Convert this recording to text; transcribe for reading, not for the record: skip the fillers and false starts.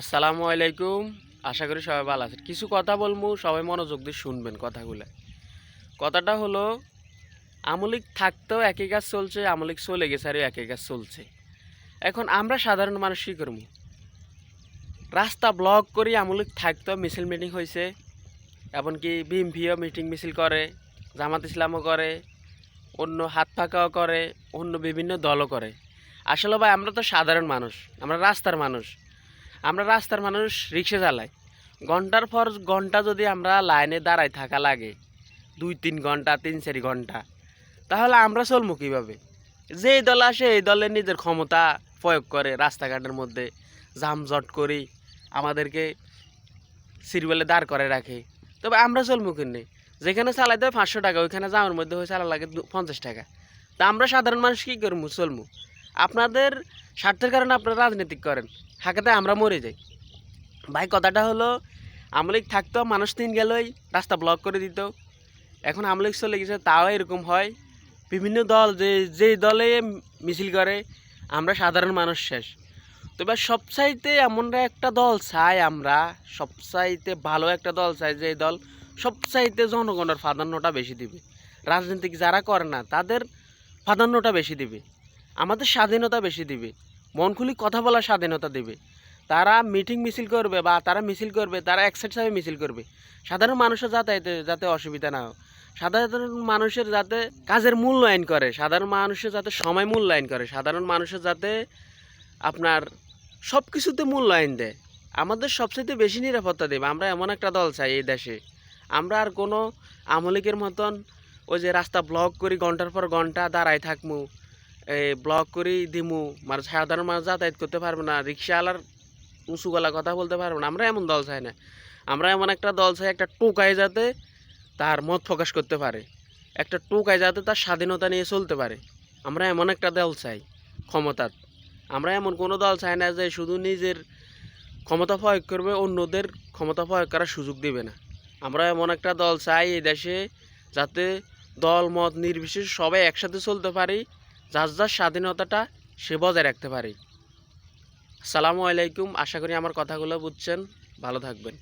আসসালামু আলাইকুম। আশা করি সবাই ভালো আছেন। কিছু কথা বলবো, সবাই মনোযোগ দিয়ে শুনবেন কথাগুলো। কথাটা হলো, আমলিক থাকতেও একই কাজ চলছে, আমলিক চলে গেছে আরও একই কাজ চলছে। এখন আমরা সাধারণ মানুষ কী করবো? রাস্তা ব্লক করি আমলিক থাকতেও মিছিল মিটিং হয়েছে, এমনকি বিএমপিও মিটিং মিছিল করে, জামাত ইসলামও করে, অন্য হাত পাকাও করে, অন্য বিভিন্ন দলও করে। আসলে ভাই আমরা তো সাধারণ মানুষ, আমরা রাস্তার মানুষ। আমরা রাস্তার মানুষ রিক্সা চালাই, ঘন্টার পর ঘন্টা যদি আমরা লাইনে দাঁড়ায় থাকা লাগে 2-3 ঘন্টা 3-4 ঘন্টা, তাহলে আমরা চলবো কীভাবে? যেই দল আসে এই দলের নিজের ক্ষমতা প্রয়োগ করে রাস্তাঘাটের মধ্যে জামজট করি আমাদেরকে সিরিয়ালে দাঁড় করে রাখে। তবে আমরা চলবো কিনে? যেখানে চালাইতে হয় 500 টাকা, ওইখানে যাওয়ার মধ্যে হয়ে চালা লাগে 50 টাকা। তা আমরা সাধারণ মানুষ কী করবো? চলবো। আপনাদের স্বার্থের কারণে আপনারা রাজনীতি করেন, হাঁকাতে আমরা মরে যাই। ভাই কথাটা হলো, আমলিগ থাকতো মানুষ 3 গেলেই রাস্তা ব্লক করে দিত। এখন আমলিগ চলে গেছে, তাও এরকম হয়। বিভিন্ন দল যেই দলে মিছিল করে, আমরা সাধারণ মানুষ শেষ। তবে সবচাইতে এমন একটা দল চাই, আমরা সবচাইতে ভালো একটা দল চাই, যে দল সবচাইতে জনগণের প্রাধান্যটা বেশি দিবে। রাজনীতিক যারা করে না তাদের প্রাধান্যটা বেশি দিবে, আমাদের স্বাধীনতা বেশি দিবে, মন খুলি কথা বলার স্বাধীনতা দেবে। তারা মিটিং মিছিল করবে বা তারা মিছিল করবে, তারা একসাথে মিছিল করবে। সাধারণ মানুষের যাতে অসুবিধা না হয়, সাধারণ মানুষের যাতে কাজের মূল্যায়ন করে, সাধারণ মানুষের যাতে সময় মূল্যায়ন করে, সাধারণ মানুষের যাতে আপনার সব কিছুতে মূল্যায়ন দেয়, আমাদের সবচেয়ে বেশি নিরাপত্তা দেবে। আমরা এমন একটা দল চাই এই দেশে। আমরা আর কোনো আমলিকের মতন ওই যে রাস্তা ব্লক করি ঘন্টার পর ঘন্টা দাঁড়ায় থাকমু, এই ব্লক করি দিমু, মানে সাধারণ মানুষ যাতায়াত করতে পারবে না, রিক্সাওয়ালার উঁচু গলা কথা বলতে পারবে না। আমরা এমন দল চাই না। আমরা এমন একটা দল চাই, একটা টোকায় যাতে তার মত প্রকাশ করতে পারে, একটা টোকায় যাতে তার স্বাধীনতা নিয়ে চলতে পারে। আমরা এমন একটা দল চাই ক্ষমতার। আমরা এমন কোনো দল চাই না যে শুধু নিজের ক্ষমতা প্রয়োগ করবে, অন্যদের ক্ষমতা প্রয়োগ করার সুযোগ দেবে না। আমরা এমন একটা দল চাই এই দেশে, যাতে দল মত নির্বিশেষে সবাই একসাথে চলতে পারি, যার যার স্বাধীনতাটা সে বজায় রাখতে পারি। আসসালামু আলাইকুম। আশা করি আমার কথাগুলো বুঝছেন। ভালো থাকবেন।